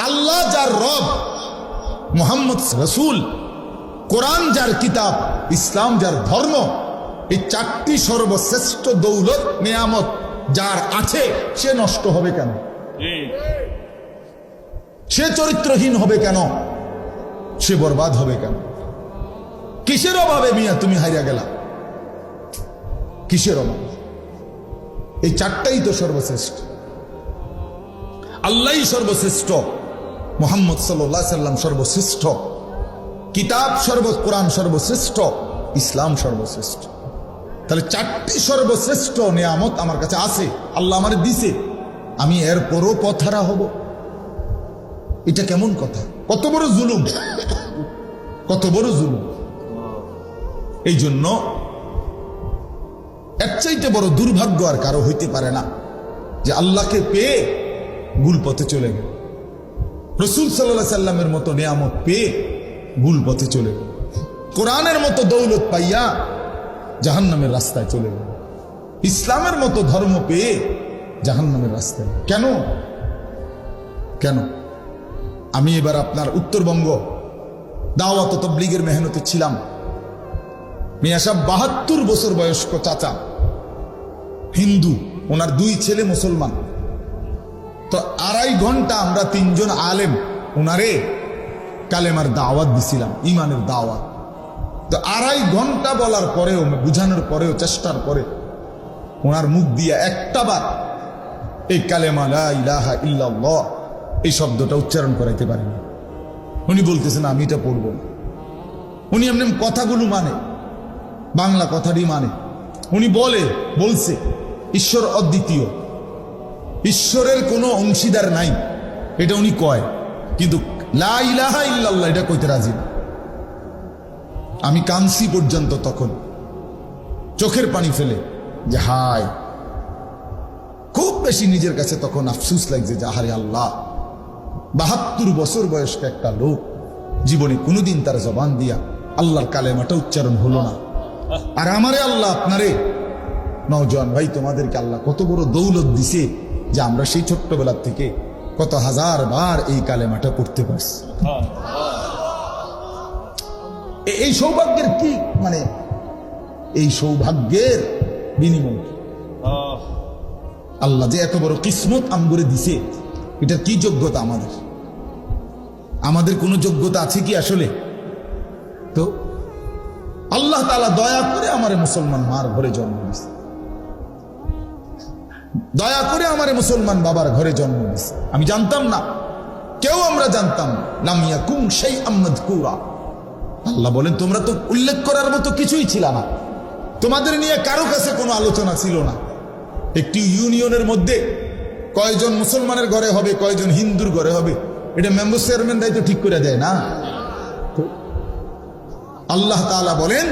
আল্লাহ যার রব, মুহাম্মদ রাসূল, কোরআন যার কিতাব, ইসলাম যার ধর্ম, এই চারটি সর্বশ্রেষ্ঠ দৌলত নিয়ামত যার আছে, সে নষ্ট হবে কেন? সে চরিত্রহীন হবে কেন? সে বরবাদ হবে কেন? কিসের অভাবে মিয়া তুমি হারিয়া গেলা? কিসের অভাবে? এই চারটাই তো সর্বশ্রেষ্ঠ। আল্লাহই সর্বশ্রেষ্ঠ, মুহাম্মদ সাল্লাল্লাহু আলাইহি সাল্লাম সর্বশ্রেষ্ঠ, কিতাব কোরআন সর্বশ্রেষ্ঠ, ইসলাম সর্বশ্রেষ্ঠ। তাহলে চারটি সর্বশ্রেষ্ঠ নিয়ামত আমার কাছে আছে, আল্লাহ আমার দিছে, আমি এরপরও পথহারা হব? এটা কেমন কথা? কত বড় জুলুম, কত বড় জুলুম। এই জন্য এর চাইতে বড় দুর্ভাগ্য আর কারো হইতে পারে না যে আল্লাহকে পেয়ে ভুল পথে চলে গেল, রাসূল সাল্লাল্লাহু আলাইহি সাল্লামের মতো নিয়ামত পেয়ে ভুল পথে চলে গেল, কোরআনের মতো দৌলত পাইয়া জাহান্নামের রাস্তায় চলে গেল, ইসলামের মতো ধর্ম পেয়ে জাহান্নামের রাস্তায়। কেন? কেন? আমি এবার আপনার উত্তরবঙ্গ দাওয়াত ও তাবলীগের মেহনতে ছিলাম। মিয়া সাহেব ৭২ বছর বয়স্ক চাচা, হিন্দু, ওনার 2 ছেলে মুসলমান। তো 2.5 ঘন্টা আমরা 3 জন আলেম ওনারে কালেমার দাওয়াত দিছিলাম, ইমানের দাওয়াত। তো 2.5 ঘন্টা বলার পরেও, বুঝানোর পরেও, চেষ্টার পরে ওনার মুখ দিয়ে একটা বার এই কালেমা লা ইলাহা ইল্লাল্লাহ এই শব্দটা উচ্চারণ করাইতে পারেনি। উনি বলতেছেন আমি এটা পড়ব না। উনি এমনি কথাগুলো মানে, বাংলা কথাটি মানে। উনি বলছে ঈশ্বর অদ্বিতীয়, ঈশ্বরের কোনো অংশীদার নাই, এটা উনি কয়, কিন্তু লা ইলাহা ইল্লাল্লাহ এটা কইতে রাজি না। আমি কাঁদছি পর্যন্ত তখন, চোখের পানি ফেলে, যে হায়, খুব বেশি নিজের কাছে তখন আফসোস লাগছে যে আহারে আল্লাহ, ৭২ বছর বয়স্ক একটা লোক, জীবনে কোনোদিন তার জবান দিয়া আল্লাহর কালেমাটা উচ্চারণ হলো না। আর আমারে আল্লাহ, আপনারে নওজোয়ান ভাই, তোমাদেরকে আল্লাহ কত বড় দৌলত দিছে যে আমরা সেই ছোট্টবেলার থেকে কত হাজার বার এই কালেমাটা পড়তে পারছি। এই সৌভাগ্যের কি মানে, এই সৌভাগ্যের বিনিময় আল্লাহ যে এত বড় কিসমত আমগরে দিছে, এটার কি যোগ্যতা আমাদের? আমাদের কোনো যোগ্যতা আছে কি আসলে? তো আল্লাহ তাআলা দয়া করে আমারে মুসলমান মার ঘরে জন্ম দিয়েছে, দয়া করে আমারে মুসলমান বাবার ঘরে জন্ম দিয়েছে। আমি জানতাম না, কেউ আমরা জানতাম না। লাম ইয়াকুম শাইআম মাযকুরা। আল্লাহ বলেন তোমরা তো উল্লেখ করার মতো কিছুই ছিল না, তোমাদের নিয়ে কারো কাছে কোনো আলোচনা ছিল না। একটি ইউনিয়নের মধ্যে কয়জন মুসলমানের ঘরে হবে, কয়জন হিন্দুর ঘরে হবে, এটা মেম্বার চেয়ারম্যান দায়িত্ব ঠিক করে দেয় না। আল্লাহ তাআলা বলেন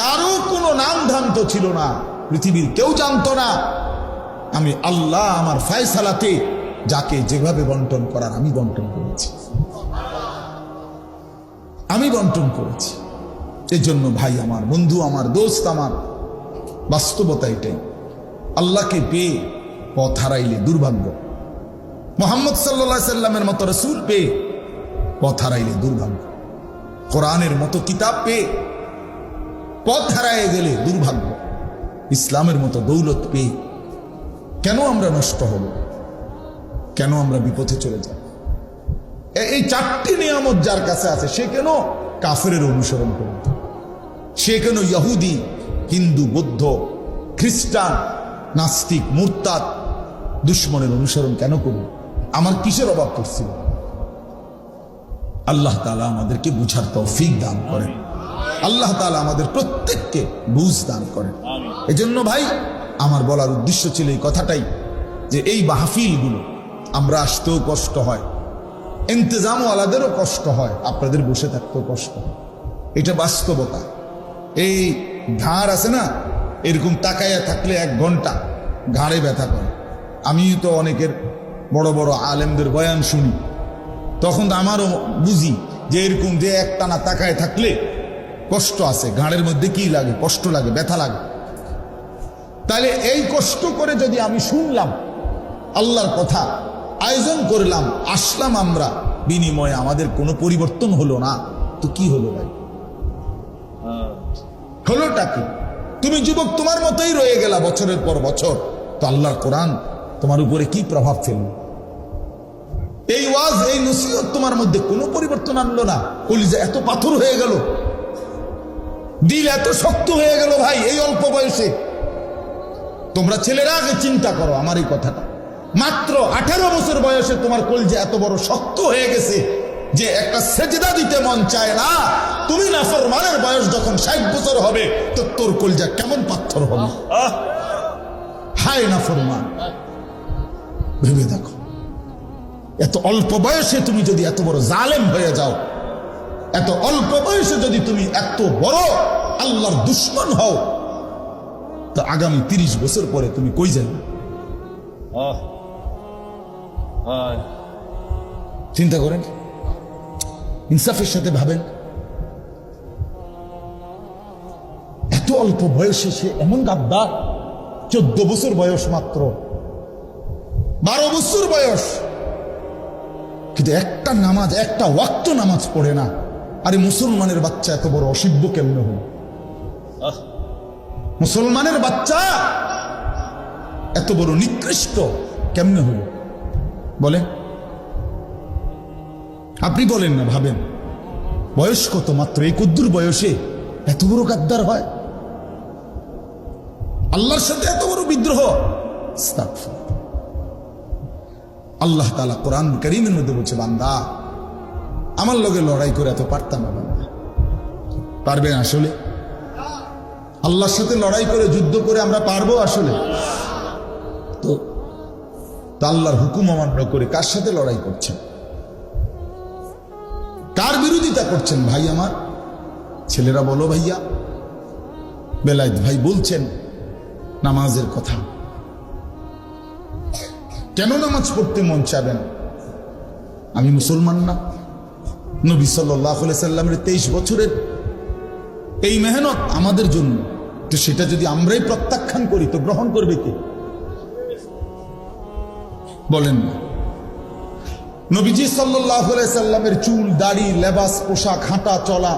কারো কোনো নাম ধাম তো ছিল না, পৃথিবীর কেউ জানতো না। আমি আল্লাহ আমার ফয়সালাতে যাকে যেভাবে বন্টন করার আমি বন্টন করেছি, আমি বন্টন করেছি। এই জন্য ভাই আমার, বন্ধু আমার, দোস্ত আমার, বাস্তবতা এটাই। আল্লাহকে পেয়ে পথ হারাইলে দুর্ভাগ্য, মুহাম্মদ সাল্লাল্লাহু আলাইহি সাল্লামের মতো রাসূল পেয়ে পথ হারাইলে দুর্ভাগ্য, কোরআনের মতো কিতাব পেয়ে পথ হারায় গেলে দুর্ভাগ্য, ইসলামের মতো দৌলত পেয়ে কেন আমরা নষ্ট হব? কেন আমরা বিপথে চলে যাব? এই 4টি নিয়ামত যার কাছে আছে, সে কেন কাফেরের অনুসরণ করবে? সে কেন ইহুদি, হিন্দু, বৌদ্ধ, খ্রিস্টান, নাস্তিক, মুরতাদ, দুশ্মনের অনুসরণ কেন করবে? আমার কিসের অভাব পড়ছিল? আল্লাহ তাআলা আমাদেরকে বুঝার তৌফিক দান করেন, আল্লাহ তাআলা আমাদের প্রত্যেককে বুঝ দান করেন। এজন্য ভাই আমার বলার উদ্দেশ্য ছিল এই কথাটাই, যে এই মাহফিলগুলো আমরা আসতেও কষ্ট হয়, ইন্তজামওয়ালাদেরও কষ্ট হয়, আপনাদের বসে থাকতেও কষ্ট হয়, এটা বাস্তবতা। এই ঘাড় আছে না, এরকম তাকাইয়া থাকলে 1 ঘন্টা ঘাড়ে ব্যথা করে। আমি তো অনেকের বড় বড় আলেমদের বয়ান শুনি, তখন আমারও বুঝি যে এরকম যে একটানা তাকায় থাকলে কষ্ট আছে, ঘাড়ের মধ্যে কি লাগে, কষ্ট লাগে, ব্যথা লাগে। তাহলে এই কষ্ট করে যদি আমি শুনলাম আল্লাহর কথা, আয়োজন করলাম, আসলাম আমরা, বিনিময়ে আমাদের কোনো পরিবর্তন হলো না, তো কি হলো ভাই? হলোটা কি? তুমি যুবক তোমার মতোই রয়ে গেলা বছরের পর বছর, তো আল্লাহর কোরআন তোমার উপরে কি প্রভাব ফেলল? এই ওয়াজ, এই নসিহত তোমার মধ্যে কোনো পরিবর্তন আনলো না। কলিজা এত পাথর হয়ে গেল, দিল এত শক্ত হয়ে গেল ভাই এই অল্প বয়সে। তোমরা ছেলেরা আগে চিন্তা করো আমার এই কথাটা। মাত্র 18 বছর বয়সে তোমার কলিজা এত বড় শক্ত হয়ে গেছে যে একটা সেজদা দিতে মন চায় না। তুমি নাফরমানের বয়স যখন 60 বছর হবে, তো তোর কলিজা কেমন পাথর হবে? হায় নাফরমান, ভেবে দেখো। এত অল্প বয়সে তুমি যদি এত বড় জালেম হয়ে যাও, এত অল্প বয়সে যদি তুমি এত বড় আল্লাহর দুশমন হও, তো আগামী 30 বছর পরে তুমি কই যাবে? চিন্তা করেন, ইনসাফের সাথে ভাবেন। এত অল্প বয়সে সে এমন গাদ্দার, 14 বছর বয়স, মাত্র 12 বছর বয়স, কিন্তু একটা নামাজ, একটা ওয়াক্ত নামাজ পড়ে না। আরে মুসলমানের বাচ্চা এত বড় অসভ্য কেমনে হল? মুসলমানের বাচ্চা এত বড় নিকৃষ্ট কেমনে হল বলেন? আপনি বলেন না, ভাবেন। বয়স কত মাত্র, এই কদ্দুর বয়সে এত বড় গাদ্দার হয়, আল্লাহর সাথে এত বড় বিদ্রোহ। আল্লাহ তাআলা কোরআন কারীমের মধ্যে বলছে, বান্দা আমার লগে লড়াই করে এত পারতাম না। বান্দা পারবেন আসলে? আল্লাহর সাথে লড়াই করে, যুদ্ধ করে আমরা পারবো আসলে? তো আল্লাহর হুকুম অমান্য করে কার সাথে লড়াই করছেন? কার বিরোধিতা করছেন ভাই আমার? ছেলেরা বলো ভাইয়া। বেলায়েত ভাই বলছেন নামাজের কথা। কেন নামাজ পড়তে মন চাবে না? আমি মুসলমান না? নবী সাল্লাল্লাহু আলাইহি সাল্লামের 23 বছরের এই মেহনত আমাদের জন্য, তো সেটা যদি আমরাই প্রত্যাখ্যান করি তো গ্রহণ করবে কে? বলেন না। নবীজি সাল্লাল্লাহু আলাইহি সাল্লামের চুল, দাড়ি, লেবাস, পোশাক, হাঁটা চলা,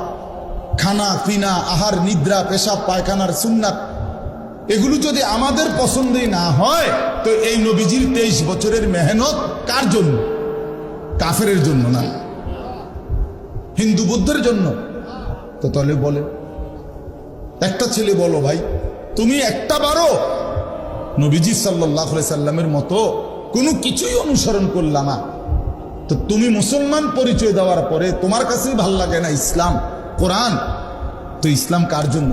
খানা পিনা, আহার নিদ্রা, পেশাব পায়খানার সুন্নাত, এগুলো যদি আমাদের পছন্দই না হয়, তো এই নবীজির 23 বছরের মেহনত কার জন্য? কাফেরের জন্য না, হিন্দু বৌদ্ধের জন্য। তো তাহলে বলে, একটা ছেলে বলো ভাই, তুমি একটা বারো নবীজি সাল্লাল্লাহু আলাইহি সাল্লামের মতো কোনো কিছুই অনুসরণ করলা না, তো তুমি মুসলমান পরিচয় দেওয়ার পরে তোমার কাছেই ভাল লাগে না ইসলাম, কোরআন, তো ইসলাম কার জন্য?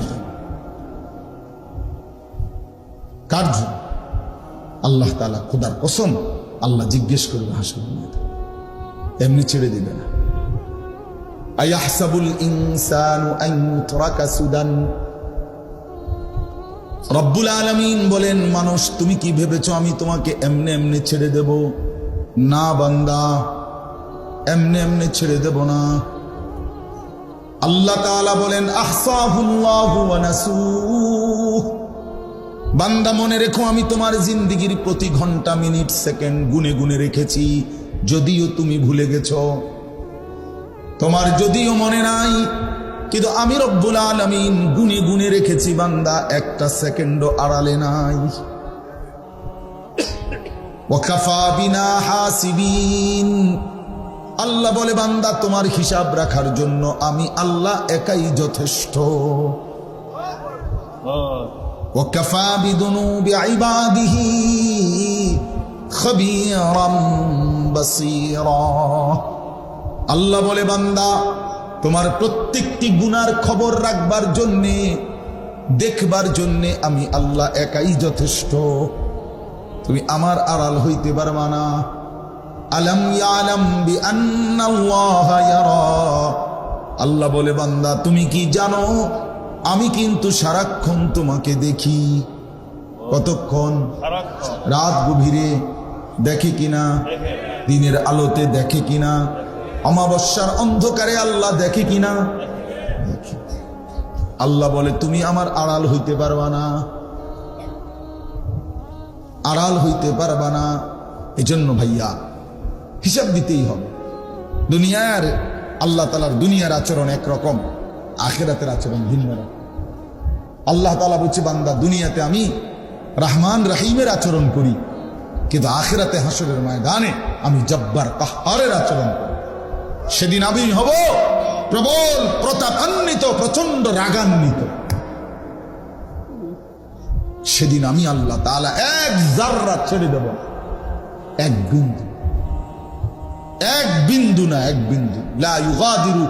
কার জন্য? আল্লাহ তাআলা, খোদার কসম, আল্লাহ জিজ্ঞেস করবে হাসর ময়দানে, এমনি ছেড়ে দিবে না। আয়াহসাবুল ইনসানু আন ইউতরাকা সুদান। রব্বুল আলামিন বলেন, মানুষ তুমি কি ভেবেছো আমি তোমাকে এমনি এমনি ছেড়ে দেব? না বান্দা, এমনি এমনি ছেড়ে দেব না। আল্লাহ তাআলা বলেন, আহসাহুল্লাহু ওয়া নাসুহ। বান্দা মনে রেখো, আমি তোমার জিন্দেগির প্রতি ঘন্টা, মিনিট, সেকেন্ড গুনে গুনে রেখেছি, যদিও তুমি ভুলে গেছো, তোমার যদিও মনে নাই, কিন্তু আমি রব্বুল আলামিন গুনে গুনে রেখেছি। বান্দা একটা সেকেন্ডও আড়ালে নাই। ওয়াকাফা বিনা হাসিবিন। আল্লাহ বলে, বান্দা তোমার হিসাব রাখার জন্য আমি আল্লাহ একাই যথেষ্ট। ওয়াকাফা বিদুনুবি ইবাদিহি খবীরাম বাসীরা। আল্লাহ বলে, বান্দা তোমার প্রত্যেকটি গুনার খবর রাখবার জন্যে, দেখবার জন্যে আমি আল্লাহ একাই যথেষ্ট। তুমি আমার আড়াল হইতে পারবা না। আলাম ইয়ালাম বিআন্নাল্লাহা ইয়ারা। আল্লাহ বলে, বান্দা তুমি কি জানো আমি কিন্তু সারাক্ষণ তোমাকে দেখি। কতক্ষণ? রাত গভীরে দেখে কিনা, দিনের আলোতে দেখে কিনা, অমাবস্যার অন্ধকারে আল্লাহ দেখে কিনা? আল্লাহ বলে, তুমি আমার আড়াল হইতে পারবা না, আড়াল হইতে পারবা না। এজন্য ভাইয়া হিসাব দিতেই হবে। দুনিয়ার আল্লাহ তাআলার দুনিয়ার আচরণ একরকম, আখিরাতের আচরণ ভিন্ন রকম। আল্লাহ তাআলা বলছে, বান্দা দুনিয়াতে আমি রহমান রহিমের আচরণ করি, কিন্তু আখিরাতে হাসরের ময়দানে আমি জব্বার কাহ্হারের আচরণ করি। সেদিন আমি হব প্রবল প্রতাপান্বিত, প্রচন্ড রাগান্বিত। সেদিন আমি আল্লাহ তাআলা এক জাররা ছেড়ে দেব, এক বিন্দু, এক বিন্দু না, এক বিন্দু। লা ইউগাদিরু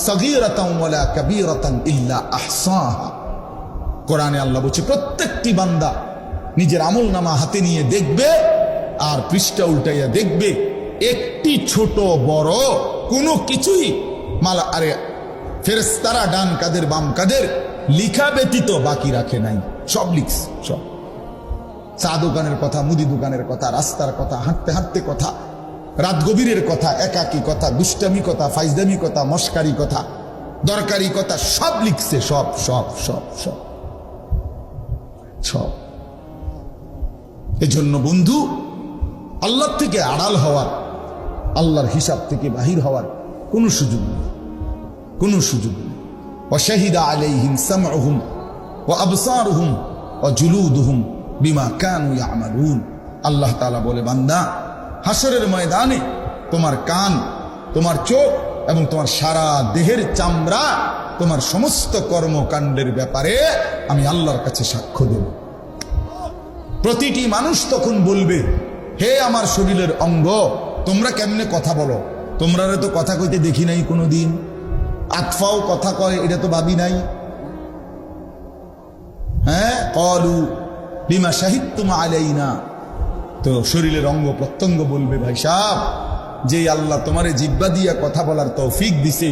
সগীরাতান ওয়ালা কাবীরাতান ইল্লা আহসাহা। কোরআনে আল্লাহ বলছে, প্রত্যেকটি বান্দা নিজের আমলনামা হাতে নিয়ে দেখবে, আর পৃষ্ঠা উল্টাইয়া দেখবে, একটি ছোট বড় কোনো কিছুই ফেরেশতারা ডান কাদের বাম কাদের লিখা ব্যতীত বাকি রাখে নাই, সব লিখছে। সব চা দোকানের কথা, মুদি দোকানের কথা, রাস্তার কথা, হাঁটতে হাঁটতে কথা, রাত গভীরের কথা, একাকী কথা, দুষ্টামি কথা, ফাইজদামি কথা, মস্কারি কথা, দরকারি কথা, সব লিখছে। সব সব সব সব সব। এজন্য বন্ধু, আল্লাহ থেকে আড়াল হওয়ার, আল্লাহর হিসাব থেকে বাহির হওয়ার কোনো সুযোগ নেই, কোনো সুযোগ নেই। ওয়াশাহিদা আলাইহিম সামউহুম ওয়া আবসারুহুম ওয়া জুলুদুহুম বিমা কানু ইয়ামালুন। আল্লাহ তাআলা বলে, বান্দা হাসরের ময়দানে তোমার কান, তোমার চোখ এবং তোমার সারা দেহের চামড়া তোমার সমস্ত কর্মকাণ্ডের ব্যাপারে আমি আল্লাহর কাছে সাক্ষ্য দেব। প্রতিটি মানুষ তখন বলবে, হে আমার শরীরের অঙ্গ, তোমরা কেমনে কথা বলো? তোমরা তো কথা কইতে দেখি নাই কোনোদিন। আতফাও কথা কয়, এটা তো ভাবি নাই। হ্যাঁ, ক্বালু বিমা শাহিদতুম আলাইনা। তো শরীরের অঙ্গ প্রত্যঙ্গ বলবে, ভাই সাহেব, যে আল্লাহ তোমারে জিহ্বা দিয়া কথা বলার তৌফিক দিছে,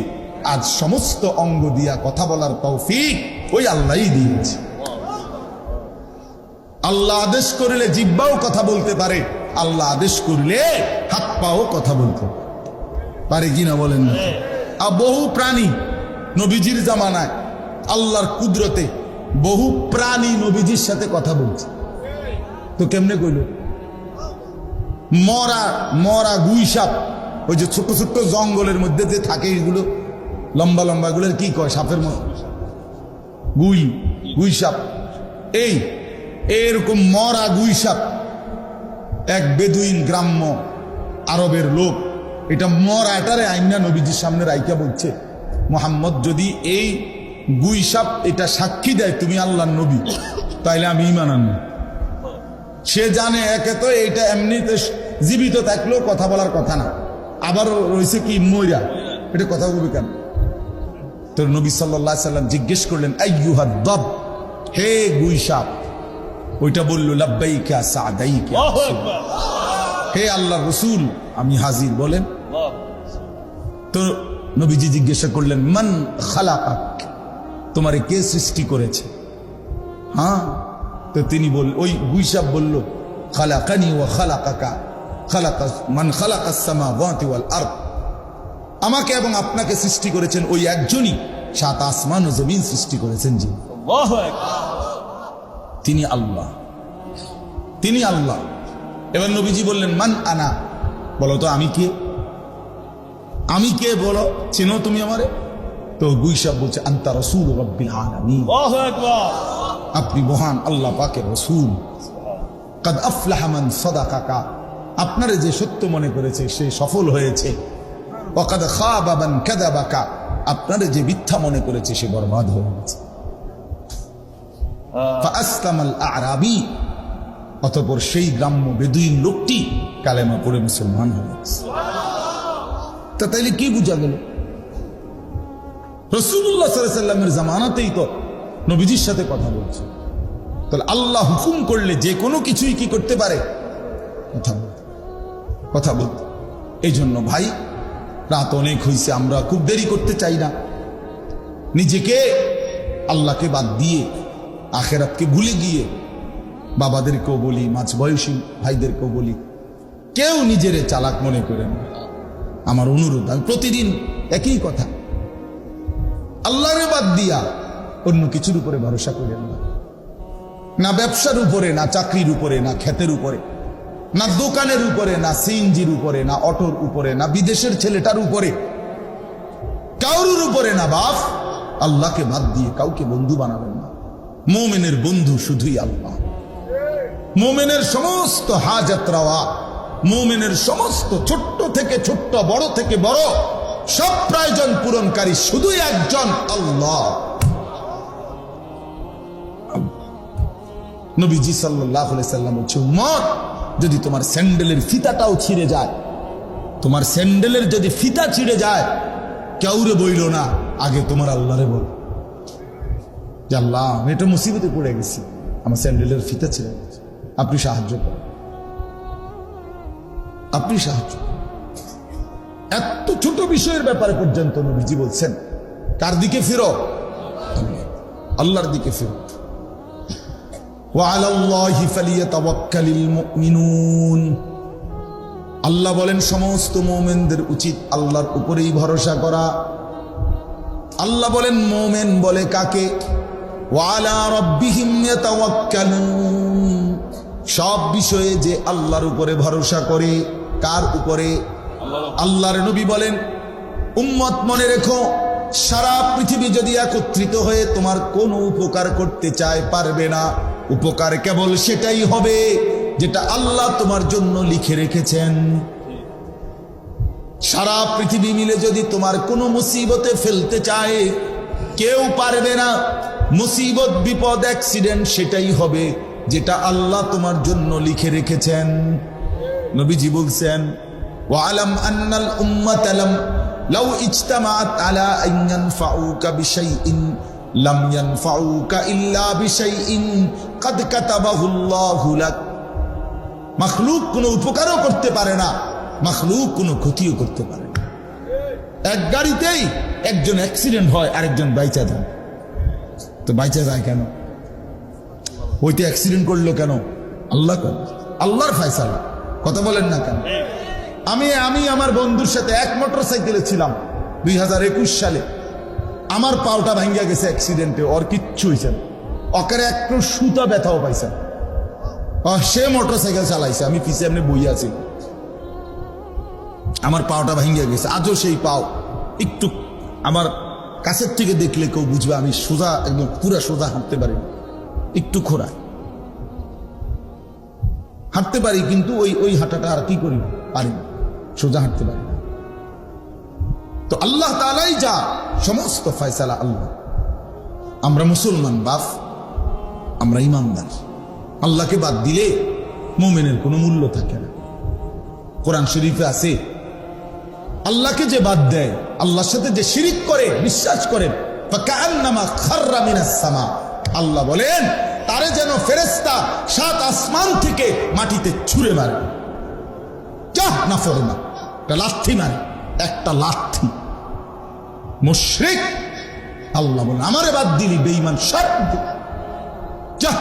আজ সমস্ত অঙ্গ দিয়া কথা বলার তৌফিক ওই আল্লাহই দিয়েছে। আল্লাহ আদেশ করলে জিহ্বাও কথা বলতে পারে, আল্লাহ আদেশ করলে হাত পাও কথা বলতে পারে, কিনা বলেন না? আর বহু প্রাণী নবীজির জামানায় আল্লাহর কুদরতে বহু প্রাণী নবীজির সাথে কথা বলছে। তো কেমনে কইল? মরা মরা গুই সাপ, ওই যে ছোট ছোট জঙ্গলের মধ্যে যে থাকে, এগুলো লম্বা লম্বা, এগুলোর কি কয়? সাপের মতো, গুই, গুই সাপ। এই এরকম মরা গুই সাপ এক বেদুইন গ্রাম্য আরবের লোক, এটা মরা, এটারে আইনা নবীজির সামনে রাইকা বলছে, মুহাম্মদ যদি এই গুই সাপ এটা সাক্ষী দেয় তুমি আল্লাহর নবী, তাইলে আমি ঈমান আনবো। সে জানে একে তো এইটা এমনিতে জীবিত থাকলেও কথা বলার কথা না, আবার রয়েছে কি মইরা, এটা কথা বলবে কেন? তো নবী সাল্লাল্লাহু আলাইহি সাল্লাম জিজ্ঞেস করলেন, আইয়ুহাদ দাব, হে গুই সাপ। ওইটা বলল, লাব্বাইকা সাদাইকা, হে আল্লাহর রাসূল, আমি হাজির, বলেন। তো নবীজি জিজ্ঞাসা করলেন, মান খালাকাক, তোমারে কে সৃষ্টি করেছে? হ্যাঁ, তো তিনি ওই গুই সাপ বলল, খালাকানি ওয়া খালাকাকা, মান খালাকাস সামাওয়াতি ওয়াল আরদ, আমাকে এবং আপনাকে সৃষ্টি করেছেন ওই একজনই, সাত আসমান ও জমিন সৃষ্টি করেছেন, জি, আল্লাহু আকবার। তিনি আল্লাহ, তিনি আল্লাহ। এবার নবীজি বললেন, মান আনা, বলো তো আমি কে? আমি কে বলো, চেনো তুমি আমারে? তো গুই সাপ বলছে, আনতা রাসূল রাব্বিল আলামিন, আল্লাহু আকবার, আপনি মহান আল্লাহ পাকের রাসূল। কাদ আফলাহা মান সাদাকাকা, আপনারে যে সত্য মনে করেছে সে সফল হয়েছে। ওয়া কাদ খাবা মান কাযাবাকা, আপনারে যে মিথ্যা মনে করেছে সে বরবাদ হয়ে গেছে। ফাআসলামাল আ'রাবী, অতঃপর সেই গ্রাম্য বেদুইন লোকটি কালেমা পড়ে মুসলমান হয়ে গেছে। তা তাইলে কি বুঝা গেল? রাসূলুল্লাহ সাল্লাল্লাহু আলাইহি ওয়াসাল্লামের জামানাতেই তো নবীজির সাথে কথা বলছে। তাহলে আল্লাহ হুকুম করলে যে কোনো কিছুই কি করতে পারে? কথা বলতে। এই জন্য ভাই, রাত অনেক হয়েছে, আমরা খুব দেরি করতে চাই না। নিজেকে আল্লাহকে বাদ দিয়ে আখেরাতকে ভুলে গিয়ে বাবাদেরকেও বলি, মাঝ বয়সী ভাইদেরকেও বলি, কেউ নিজেরে চালাক মনে করেন। আমার অনুরোধ, আমি প্রতিদিন একই কথা, আল্লাহরে বাদ দিয়া অন্য কিছুর উপরে ভরসা করেন না, না ব্যবসার উপরে, না চাকরির উপরে, না ক্ষেতের উপরে, না দোকানের উপরে, না সিএনজির উপরে, না অটোর উপরে, না বিদেশের ছেলেটার উপরে, কারুর উপরে না বাপ। আল্লাহকে বাদ দিয়ে কাউকে বন্ধু বানাবেন না। মোমেনের বন্ধু শুধুই আল্লাহ। মোমেনের সমস্ত হাজাত রাওয়া, মোমেনের সমস্ত ছোট্ট থেকে ছোট্ট, বড় থেকে বড় সব প্রয়োজন পূরণকারী শুধুই একজন আল্লাহ। নবীজি সাল্লাল্লাহু আলাইহি সাল্লাম বলছে, উম্মত যদি তোমার স্যান্ডেলের ফিতাটাও ছিঁড়ে যায়, তোমার স্যান্ডেলের যদি ফিতা ছিঁড়ে যায়, কাউরে বইল না, আগে তোমার আল্লাহরে বল যে আল্লাহ আমি এটা মুসিবতে পড়ে গেছি, আমার স্যান্ডেলের ফিতা ছিঁড়ে গেছে, আপনি সাহায্য করেন, আপনি সাহায্য করেন। এত ছোট বিষয়ের ব্যাপারে পর্যন্ত নবীজি বলছেন কার দিকে ফিরো? আল্লাহর দিকে ফিরো। ওয়ালাল্লাহি ফালিয়াতাওয়াক্কালিল মুমিনুন। আল্লাহ বলেন সমস্ত মুমিনদের উচিত আল্লাহর উপরেই ভরসা করা। আল্লাহ বলেন মুমিন বলে কাকে? ওয়ালা রাব্বিহিম ইয়াতাওয়াক্কালুন। সব বিষয়ে যে আল্লাহর উপরে ভরসা করে। কার উপরে? আল্লাহর নবী বলেন, উম্মত মনে রেখো, সারা পৃথিবী যদি একত্রিত হয়ে তোমার কোনো উপকার করতে চায়, পারবে না। উপকার কেবল সেটাই হবে যেটা আল্লাহ তোমার জন্য লিখে রেখেছেন। সারা পৃথিবী মিলে যদি তোমার কোনো মুসিবতে ফেলতে চায়, কেউ পারবে না। মুসিবত, বিপদ, অ্যাক্সিডেন্ট সেটাই হবে যেটা আল্লাহ তোমার জন্য লিখে রেখেছেন। নবীজি বলছেন, ওয়ালাম আন্নাল উম্মাতা লাউ ইজতামাআত আলা আন ইয়ানফাউকা বিশাইইন লাম ইয়ানফাউকা ইল্লা বিশাইইন কাদ কাতাবাহুল্লাহু লাক। মাখলুক কোনো উপকারও করতে পারে না, মাখলুক কোনো ক্ষতিও করতে পারে না। এক গাড়িতেই একজন অ্যাক্সিডেন্ট হয়, আরেকজন বাইচা যায়। তো বাইচা যায় কেন? ওইটা অ্যাক্সিডেন্ট করলো কেন? আল্লাহ করে, আল্লাহর ফয়সালা। কথা বলেন না কেন? আমি আমার বন্ধুর সাথে এক মোটরসাইকেলে ছিলাম 2021 সালে। আমার পাওটা ভাঙ্গিয়া গেছে অ্যাক্সিডেন্টে, ওর কিচ্ছু হয়েছে না, ওকে একটু সুতা ব্যথাও পাইছে। সে মোটরসাইকেল চালাইছে, আমি পিছিয়ে এমনি বইয়া আছি, আমার পাওটা ভাঙ্গিয়া গেছে। আজও সেই পাও একটু আমার কাছের থেকে দেখলে কেউ বুঝবে আমি সোজা, একদম পুরা সোজা হাঁটতে পারি না, একটু খোঁড়া হাঁটতে পারি, কিন্তু ওই হাঁটাটা আর কি করি পারি না, সোজা হাঁটতে পারি না। তো আল্লাহ তাআলাই যা, সমস্ত ফয়সালা আল্লাহ। আমরা মুসলমান বাপ, আমরা ইমানদার। আল্লাহকে বাদ দিলে মুমিনের কোনো মূল্য থাকে না। কোরআন শরীফে আছে, আল্লাহকে যে বাদ দেয়, আল্লাহর সাথে যে শিরিক করে, বিশ্বাস করে, ফাকান্নামা খাররা মিনাস সামা। আল্লাহ বলেন তারে যেন ফেরেশতা 7 আসমান থেকে মাটিতে ছুঁড়ে মারে। যাহ না ফরমা, একটা লাথি মারে, একটা লাথি। মুশরিক। আল্লাহ বলেন আমারে বাদ দিলি বেঈমান, সব যাহ।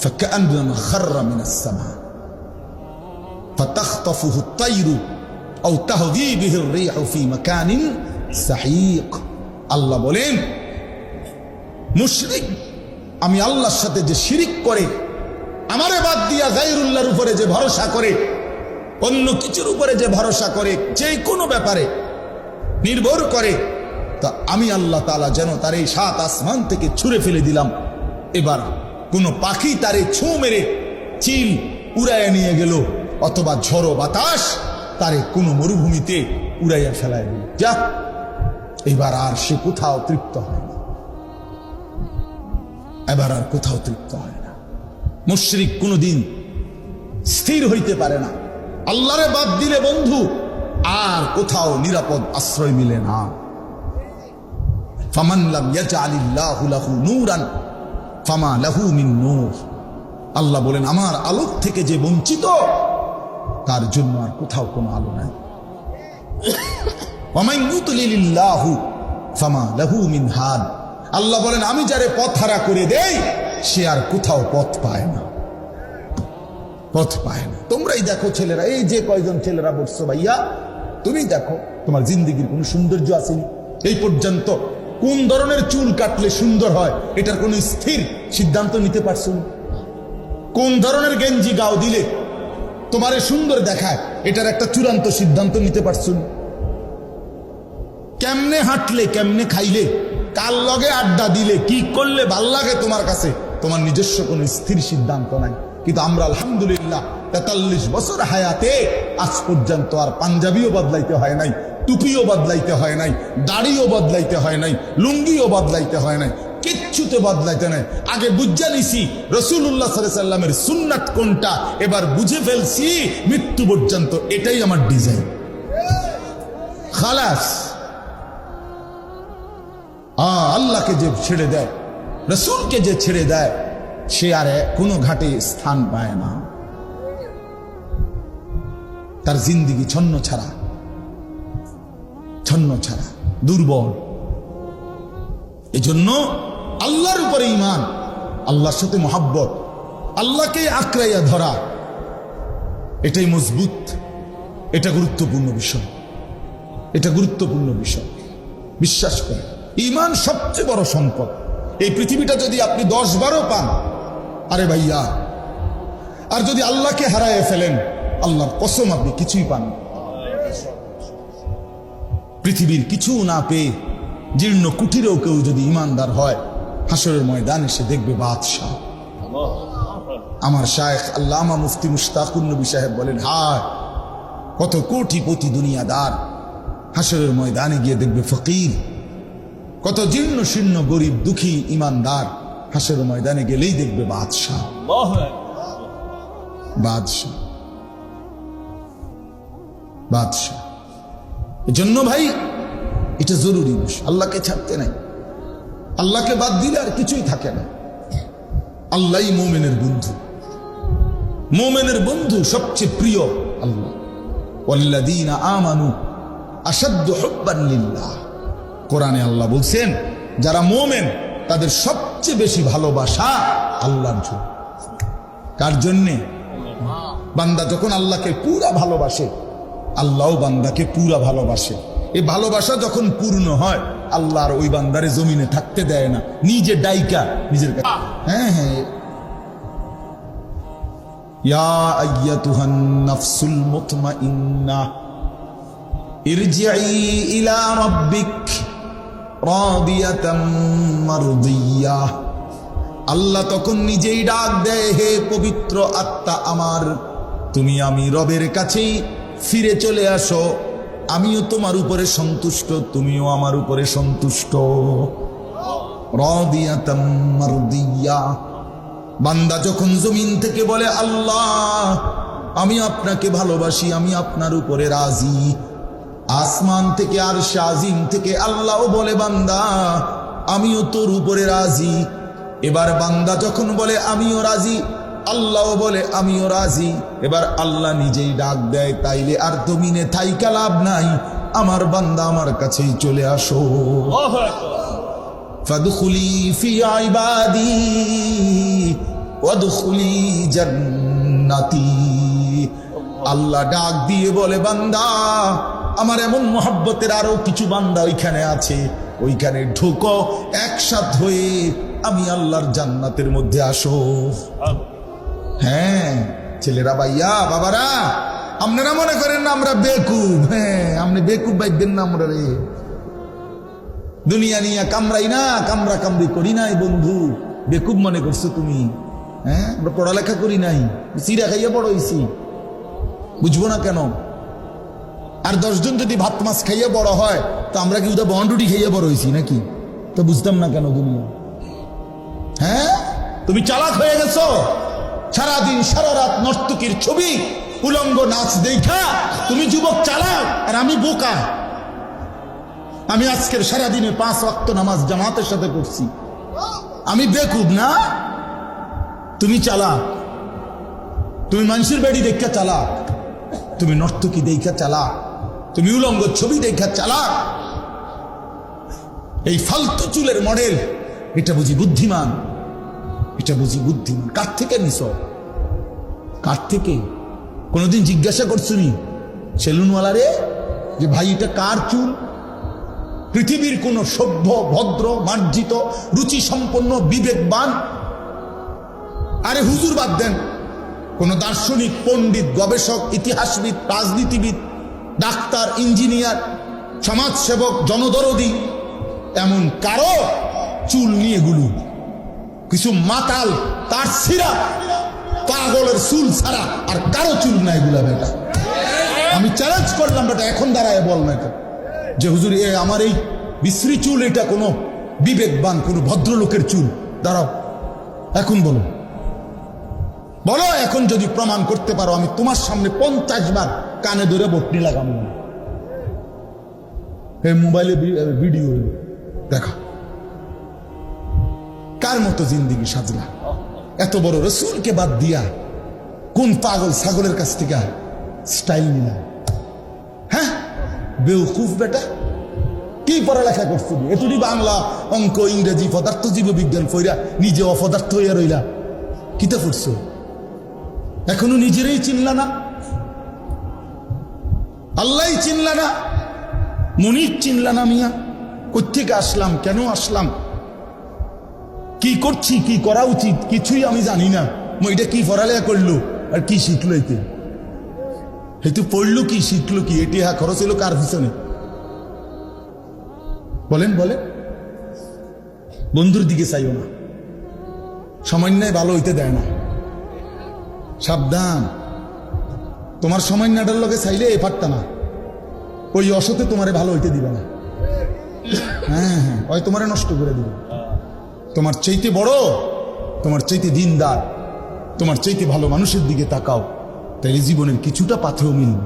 ফাকান্নামা খাররা মিনাস সামা ফাতাখতাফুহু আত-তায়রু আও তাহদি বিহি আর-রিহু ফি মাকানিন সাহিক। আল্লাহ বলেন মুশরিক, আমি আল্লাহর সাথে যে শিরিক করে, আমারে বাদ দিয়া গায়রুল্লাহর উপরে যে ভরসা করে, অন্য কিছুর উপরে যে ভরসা করে, যে কোনো ব্যাপারে নির্ভর করে, তা আমি আল্লাহ তাআলা যেন তার এই 7 আসমান থেকে ছুঁড়ে ফেলে দিলাম। এবার কোন পাখি তারে ছু মেরে চিল উড়াইয়া নিয়ে গেল, অথবা ঝড়ো বাতাস তারে কোনো মরুভূমিতে উড়াইয়া ফেলায় দিল। যা, এবার আর সে কোথাও তৃপ্ত হয় না, এবার আর কোথাও তৃপ্ত হয় না। মুশরিক কোনদিন স্থির হইতে পারে না। আল্লাহরে বাদ দিলে বন্ধু আর কোথাও নিরাপদ আশ্রয় মিলে না। ফামান লাম ইয়াজআলিল্লাহু লাহু নূরান ফামা লাহু মিন নূর। আল্লাহ বলেন আমার আলোক থেকে যে বঞ্চিত, তার জন্য আর কোথাও কোনো আলো নাই। ওয়া মান ইউদ্লিলিল্লাহু ফামা লাহু মিন হাদ। আল্লাহ বলেন আমি যারে পথ হারা করে দেই, সে আর কোথাও পথ পায় না, পথ পায় না। তোমরাই দেখো ছেলেরা, এই যে কয়জন ছেলেরা বসছো ভাইয়া, তুমি দেখো তোমার জিন্দেগির কোনো সৌন্দর্য আসেনি এই পর্যন্ত। কোন ধরনের চুল কাটলে সুন্দর হয় এটার কোনো স্থির সিদ্ধান্ত নিতে পারছো না। কোন ধরনের গেঞ্জি গাও দিলে তোমারে সুন্দর দেখায়, এটার একটা চূড়ান্ত সিদ্ধান্ত নিতে পারছো না? কেমনে হাঁটলে, কেমনে খাইলে, কার লগে আড্ডা দিলে, কি করলে ভাল লাগে তোমার কাছে, তোমার নিজস্ব কোনো স্থির সিদ্ধান্ত নাই। কিন্তু আমরা আলহামদুলিল্লাহ 43 বছর হায়াতে আজ পর্যন্ত আর পাঞ্জাবিও বদলাইতে হয় নাই, টুপিও বদলাইতে হয় নাই, দাড়িও বদলাইতে হয় নাই, লুঙ্গিও বদলাইতে হয় নাই, কিচ্ছুতে বদলাইতে নাই। আগে বুঝা নিছি রাসূলুল্লাহ সাল্লাল্লাহু আলাইহি সাল্লামের সুন্নাত কোনটা, এবার বুঝে ফেলছি মৃত্যু পর্যন্ত এটাই আমার ডিজাইন। খালাস। আল্লাহকে যে ছেড়ে দেয়, রাসূলকে যে ছেড়ে দেয়, সে আর কোনো ঘাটে স্থান পায় না। তার জিন্দিগি ছন্ন ছাড়া, দুর্বল। এই জন্য আল্লাহর উপরে ঈমান, আল্লাহর সাথে মহব্বত, আল্লাহকে আঁকড়াইয়া ধরা, এটাই মজবুত। এটা গুরুত্বপূর্ণ বিষয়, বিশ্বাস করে। ঈমান সবচেয়ে বড় সম্পদ। এই পৃথিবীটা যদি আপনি 10-12 পান, আরে ভাইয়া, আর যদি আল্লাহকে হারায় ফেলেন, আল্লাহর কসম আপনি কিছুই পান। পৃথিবীর কিছু না পেয়ে জীর্ণ কুঠিরেও কেউ যদি ইমানদার হয়, হাসরের ময়দানে সে দেখবে বাদশাহ। আমার শায়েখ আল্লামা মুফতি মুশতাকুন নবী সাহেব বলেন, হায় কত কোটিপতি দুনিয়াদার হাসরের ময়দানে গিয়ে দেখবে ফকির। কত জীর্ণ শীর্ণ গরিব দুঃখী ইমানদার হাসরের ময়দানে গেলেই দেখবে বাদশাহ। এজন্য ভাই এটা জরুরি বিষয়। আল্লাহকে ছাড়তে নাই, আল্লাহকে বাদ দিলে আর কিছুই থাকে না। আল্লাহই মোমেনের বন্ধু সবচেয়ে প্রিয় আল্লাহ। ওয়াল্লাযীনা আমানু আশাদ্দু হুব্বান লিল্লাহ। কোরআনে আল্লাহ বলছেন, যারা মোমেন তাদের সবচেয়ে বেশি ভালোবাসা আল্লাহর জন্য। কার জন্যে? বান্দা যখন আল্লাহকে পুরা ভালোবাসে, আল্লাহও বান্দাকে পুরা ভালোবাসে। এই ভালোবাসা যখন পূর্ণ হয়, আল্লাহ আর ওই বান্দারে জমিনে থাকতে দেয় না, নিজে ডাইকা নিজের কাছে। হ্যাঁ, ইয়া আইয়াতুহান নাফসুল মুতমাইন্নাহ ইরজিই ইলা রাব্বিক রাদিয়াতাম মারদিয়াহ। আল্লাহ তখন নিজেই ডাক দেয়, হে পবিত্র আত্মা আমার, আমি রবের কাছেই ফিরে চলে আসো, আমিও তোমার উপরে সন্তুষ্ট, তুমিও আমার উপরে সন্তুষ্ট। রাদিয়াতাম মারদিয়াহ। বান্দা যখন জমিন থেকে বলে, আল্লাহ আমি আপনাকে ভালোবাসি, আমি আপনার উপরে রাজি, আসমান থেকে আরশে আজিম থেকে আল্লাহও বলে, বান্দা আমিও তোর উপরে রাজি। এবার বান্দা যখন বলে আমিও রাজি, আল্লাহও বলে আমিও রাজি। এবার আল্লাহ নিজেই ডাক দেয়, তাইলে আর জমিনে থাইকা লাভ নাই, আমার বান্দা আমার কাছেই চলে আসো। ফাদখুলি ফি ইবাদি ওয়াদখুলি জান্নাতি। আল্লাহ ডাক দিয়ে বলে, বান্দা আমার এমন মহব্বতের আরো কিছু বান্দা ওইখানে আছে, ওইখানে ঢুকো, একসাথ হয়ে আমি আল্লাহর জান্নাতের মধ্যে আসো। হ্যাঁ ছেলেরা, ভাইয়া, বাবারা, আপনারা মনে করেন না আমরা বেকুব? হ্যাঁ, আপনি বেকুব ভাইবেন না আমরা রে। দুনিয়া নিয়ে কামড়াই না, কামড়ি করি নাই বন্ধু। বেকুব মনে করছো তুমি? হ্যাঁ, আমরা পড়ালেখা করি নাই, চিরা খাইয়া বড় হইছি, বুঝবো না কেন? আর 10 জন যদি ভাত মাছ খাইয়া বড় হয়, তো আমরা কি ওটা বন্ডুটি খাইয়া বড় হয়েছি নাকি? তো বুঝতাম না কেন দুনিয়া? হ্যাঁ, তুমি চালাক হয়ে গেছো। সারাদিন সারা রাত নর্তকীর ছবি, উলঙ্গ নাচ দেখা তুমি যুবক চালাক, আর আমি বোকা। আমি আজকের সারাদিনে 5 ওয়াক্ত নামাজ জামাতের সাথে পড়ছি, আমি বেকুব না? তুমি চালাক, তুমি মানুষের বাড়ি দেখা চালাক, তুমি নর্তকী দেখা চালাক, তুমি উলঙ্গ ছবি দেখা চালাক। এই ফালতু চুলের মডেল, এটা বুঝি বুদ্ধিমান? কার থেকে নিছ? কার থেকে? কোনদিন জিজ্ঞাসা করছুনি সেলুনওয়ালা রে যে ভাই এটা কার চুল? পৃথিবীর কোন সভ্য, ভদ্র, মার্জিত, রুচি সম্পন্ন, বিবেকবান, আরে হুজুর বাদ দেন, কোন দার্শনিক, পণ্ডিত, গবেষক, ইতিহাসবিদ, রাজনীতিবিদ, ডাক্তার, ইঞ্জিনিয়ার, সমাজসেবক, জনদরদি এমন কারো চুল নিয়ে গুলু। কিছু মাতাল তার ছিঁড়া পাগলের চুল ছাড়া আর কারো চুল নাই গুলা বেটা। আমি চ্যালেঞ্জ করলাম বেটা, এখন দাঁড়ায় বল না এটা যে হুজুর আমার এই বিশ্রী চুল এটা কোনো বিবেকবান কোনো ভদ্রলোকের চুল। দাঁড়াও, এখন বলো বলো, এখন যদি প্রমাণ করতে পারো আমি তোমার সামনে 50 বার কানে ধরে বটনি লাগাবো। এই মোবাইলে ভিডিও দেখা, কার মতো জিন্দিগি সাজলা? এত বড় রসুলকে বাদ দিয়া কোন পাগল ছাগলের কাছ থেকে স্টাইল নিলাম? হ্যাঁ বেউকুফ বেটা, কি পড়ালেখা করছিলি? এটুটি বাংলা, অঙ্ক, ইংরেজি, পদার্থ, জীববিজ্ঞান পড়া নিজে অপদার্থ হইয়া রইলা। কিতা পড়ছো? এখনো নিজেরই চিনলা না, আল্লাহ চিনলা না, মনির চিনলা না। মিয়া কোত্থেকে আসলাম, কেন আসলাম, কি করছি, কি করা উচিত কিছুই আমি জানি না। এটা কি পড়ালেখা করলো আর কি শিখলো? এতে পড়লো কি, শিখলো কি? এটি খরচ হইলো কার পিছনে? বলেন বলেন। বন্ধুর দিকে চাইও না, সামান্যায় ভালো হইতে দেয় না। সাবধান, তোমার সামান্যটার লগে চাইলে এ পারতা না, ওই অসতে তোমারে ভালো হইতে দিবে না। হ্যাঁ হ্যাঁ, ওই তোমারে নষ্ট করে দিবে। তোমার চাইতে বড়, তোমার চাইতে দিনদার, তোমার চাইতে ভালো মানুষের দিকে তাকাও, তাইলে জীবনের কিছুটা পাথেও মিলবে।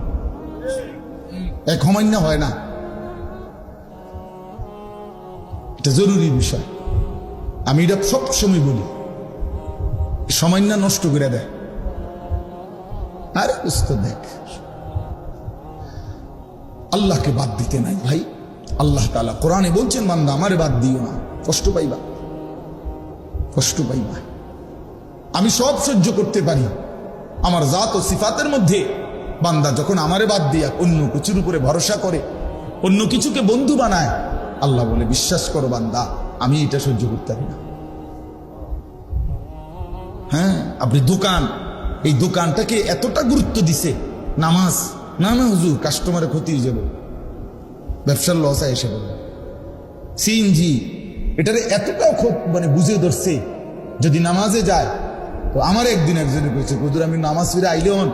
এক সামান্য হয় না, এটা জরুরি বিষয়। আমি এটা সবসময় বলি, সামান্য নষ্ট করে দেয়। আরে উস্তাদ দেখ, আল্লাহকে বাদ দিতে নাই ভাই। আল্লাহ তাআলা কোরআনে বলছেন, বান্দা আমারে বাদ দিও না, কষ্ট পাইবা, কষ্ট পাইবা। আমি সব সহ্য করতে পারি, আমার জাত ও সিফাতের মধ্যে বান্দা যখন আমারে বাদ দিয়া অন্য কিছুর উপরে ভরসা করে, অন্য কিছুকে বন্ধু বানায়, আল্লাহ বলে বিশ্বাস করো বান্দা আমি এটা সহ্য করতে পারি না। হ্যাঁ, আপনি দোকান, এই দোকানটাকে এতটা গুরুত্ব দিছে, নামাজ না না হুজুর কাস্টমারের ক্ষতি হয়ে যাবে, ব্যবসার লস এসে বলে। সিএনজি এটারে এতটা খুব মানে বুঝে ধরছে, যদি নামাজে যায় তো আমার একদিন একজনে কইছে, হুজুর আমি নামাজ ফিরে আইলে হন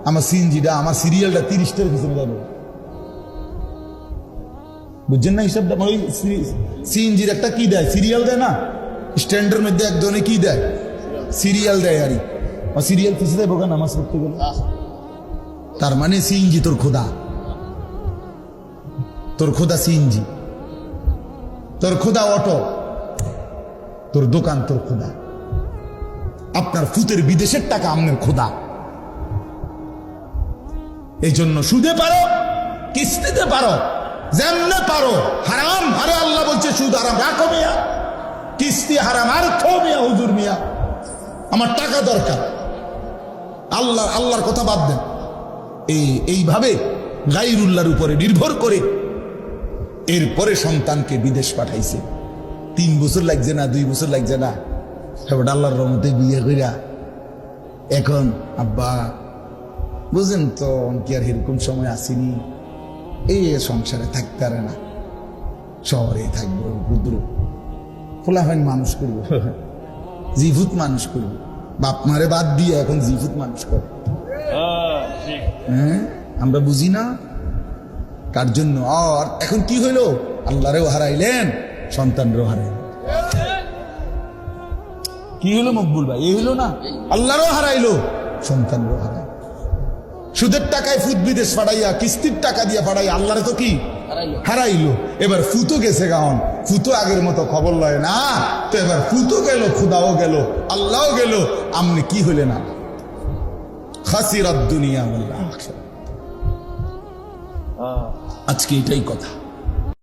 আমার সিএনজিটা, আমার সিরিয়ালটা 30টার পিছনে যাবে। বুঝছেন না হিসাবটা? ওই সিএনজির একটা কি দেয়, সিরিয়াল দেয় না, স্ট্যান্ডের মধ্যে একজনে কি দেয়, সিরিয়াল দেয়। আরই সিরিয়াল পিছিয়ে দেয় বোকা নামাজ পড়তে গেলে। তার মানে সিএনজি তোর খোদা, তোর খোদা সিএনজি, তোর খোদা অটো, তোর দোকান তোর খোদা, আপনার ফুতের বিদেশের টাকা আপনার খোদা। এই জন্য সুদে পারো, কিস্তিতে পারো, যেমনে পারো হারাম। আরে আল্লাহ বলছে সুদ হারাম, রাখো মিয়া, কিস্তি হারাম, আর খো মিয়া হুজুর মিয়া আমার টাকা দরকার। আল্লাহর কথা বাদ দেন। এইভাবে গায়রুল্লাহর উপরে নির্ভর করে এরপরে সন্তানকে বিদেশ পাঠাইছে। 3 বছর লাগছে না, 2 বছর লাগছে না, আল্লাহর রহমতে বিয়ে কইরা এখন আব্বা বুঝেন তো কি আর এরকম সময় আসেনি, এই সংসারে থাকতে পারে না, শহরে থাকবো, রুদ্র খোলা হয় মানুষ করবো, জিভুত মানুষ করবো। বাপ মারে বাদ দিয়ে এখন জিভুত মানুষ করে। হ্যাঁ, আমরা বুঝি না কার জন্য। আর এখন কি হইলো, আল্লাহরেও হারাইলেন, সন্তানরেও হারাইলেন। কি হলো মকবুল ভাই? এই হলো না, আল্লাহরও হারাইলো, সন্তানরেও হারাইল। সুদের টাকায় ফুত বিদেশ পাঠাইয়া, কিস্তির টাকা দিয়ে পাঠাইয়া আল্লাহরে তো কি হারাইলো। এবার ফুতো গেছে গান, ফুতো আগের মতো খবর লয় না তো। এবার ফুতো গেল, খুদাও গেল, আল্লাহও গেল, আমনে কি হইলে না? খাসিরাত দুনিয়া ওয়াল আখিরাহ। আজকে এটাই কথা।